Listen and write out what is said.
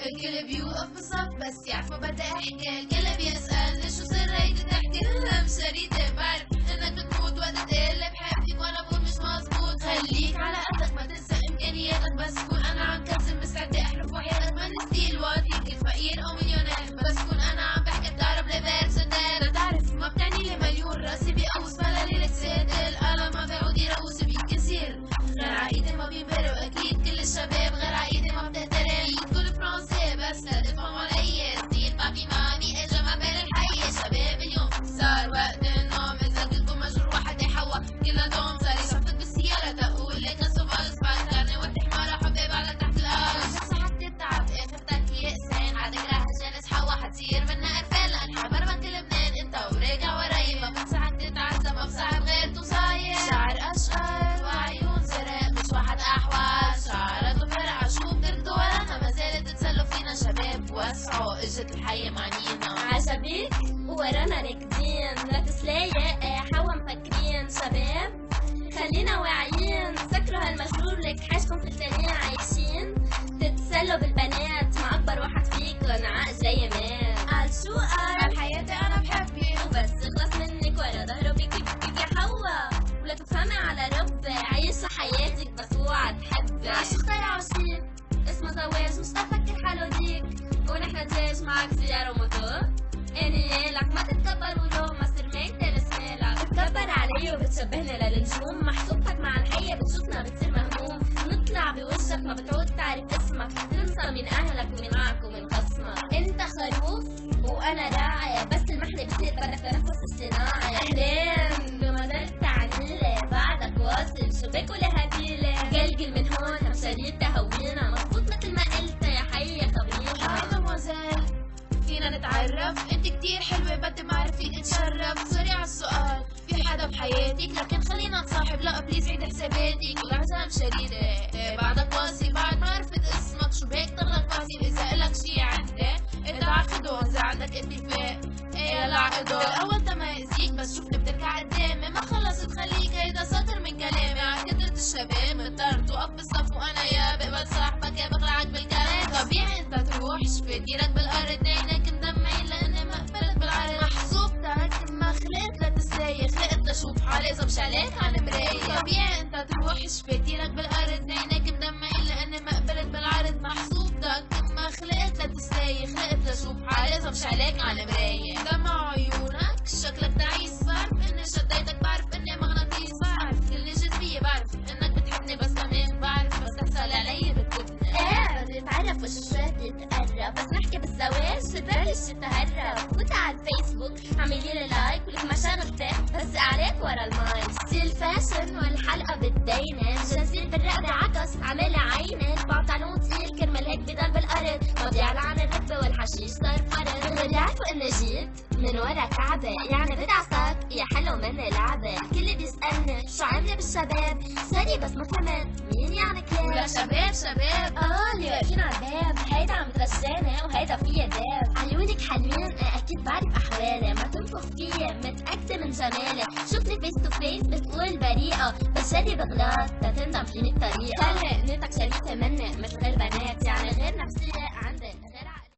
الكل بيوقف بالصف بس يعرف ما بدي احكي. الكل بيسألني شو سر هيدي الضحكة. لا مش شريطة بعرف انك بتموت وقت تقلب بحبك وانا بقول مش مظبوط. خليك على قدك ما تنسى امكانياتك بس كون انا عم كذب مستعدة احلف وحياتك ما نسيت الوقت يمكن فقير او مليونير بس كون انا عم بحكي بتعرف ليفل صدق. بتعرف ما بتعني لي مليون راسي بيقوس بلا ليلة سيد القلم ما بيعود يروس بيمكن يصير غير عقيدة ما بينبرق. واكيد كل الشباب غير عقيدة ما بتهترم. بتقول فرنسي بس لا تفهم علي ستيل بابي مامي اجا ما بين الحي. شباب اليوم صار وقت النوم اذا قلتكم مجرور واحد يحوى كلها دوم. صار يشفط بالسيارة تقول لك الصبح اصبح كارني وقت حمارة حبيب على تحت الارض. شخص حتى التعب اخرتك يأسان عادك راح الجنس حوا حتصير منا قرفان لان حبر ما كل لبنان انت وراجع وراي. ما بنصحك تتعذب ما بصعب غير تصاير. شعر اشقر وعيون زرق مش واحد احوال. شعرات وفرقع شو بتردوا ورانا ما زالت تتسلوا فينا. شباب وسعوا اجت الحية معنينا عجبك ورانا راكدين لا تسلايق حوا مفكرين. شباب خلينا واعيين سكروا هالمجرور لك حاجكم في التانيين عايشين. تتسلوا بالبنات مع اكبر واحد فيكن عقل جاي مات. قال شو قال حياتي انا بحبك وبس تخلص منك ورا ظهره بيكي بيكي حوا. ولا تفهمي على رب عيشي حياتك بس اوعى تحبي. عشو اخترعوا شي اسمه زواج مش تفكر حاله ديك ونحن دجاج معك سيارة وموتور. اني لك ما تتكبر ولو ما صير ما ينترس مالك. تتكبر علي وبتشبهنا للنجوم. محسوبتك مع الحية بتشوفنا بتصير مهموم. نطلع بوجهك ما بتعود تعرف اسمك. تنسى من اهلك ومن معك ومن خصمك. انت خروف وانا راعية بس المحنة بتصير بدك تنفس الصناعي. اهلين بمدار التعنيلة بعدك واصل شو باكل هديلة. قلقل من هون هم شريط تهوينا مظبوط مثل ما قلت يا حية خبرينا. هاي مدموزيل فينا نتعرف انت كتير حلوة بدي معرف فيك اتشرف. سوري عالسؤال في حدا بحياتك لكن خلينا نصاحب لا بليز عيد حساباتك. والعزام شديدة بعدك قاسي بعد ما عرفت اسمك شو بيك تغلط فاسي. اذا الك شي عندي اتعقدوا اذا عندك اتفاق ايه العقدوا. الاول تما يأذيك بس شوفني بتركع قدامي ما خلصت خليك هيدا سطر من كلامي. عكدرة الشباب مضطر توقف بالصف وانا يا بقبل صاحبك يا بقلعك بالكلام. طبيعي انت تروح شفت ايدك بالارض عينك مدمعين لاني ما قبلت بالعرض. محسوبتك ما خلقت لتسايق خلقت لشوف حالي اذا مش عليك عن مراية. طبيعي انت تروح شفت ايدك بالارض عينك مدمعين لاني ما قبلت بالعرض. محسوبتك ما خلقت لتسايق خلقت لشوف حالي اذا مش عليك عن مراية. دمع عيونك شكلك تعيس بعرف اني شديتك بعرف اني مغناطيس. بعرف كل جد فيي بعرف انك بتحبني بس كمان بعرف بس تحصل علي بتكبني. ايه بدي اتعرف وش شوي تتقرب بس نحكي بالزواج تبلش تتهرب. فوت على الفيسبوك اعملي لي لايك ولك مشاغلتك بس عليك ورا المايك. ستيل فاشن والحلقه بتبينك جزير بالرقبه عكس عاملها عينك. بنطلون تقيل كرمال هيك بضل بالارض ما بيعلى عن الركبه والحشيش صار فرض. بيعرفوا اني جيت من ورا كعبه يعني بدعسك يا حلو مني لعبه. الكل بيسالني شو عامله بالشباب سوري بس ما فهمت مين يعني كلاب. ولا شباب اللي واقفين على الباب هيدا عم بتغشاني وهيدا فيا داب. عيونك حلوين اكيد بعرف احوالي ما تنفخ فيا متاكده من جمالي. شوفني فيس تو فيس بتقول بريئه بس جدي بغلط تتندم فيني الطريقه. خلي نيتك شريكه مني مثل البنات يعني غير نفسيه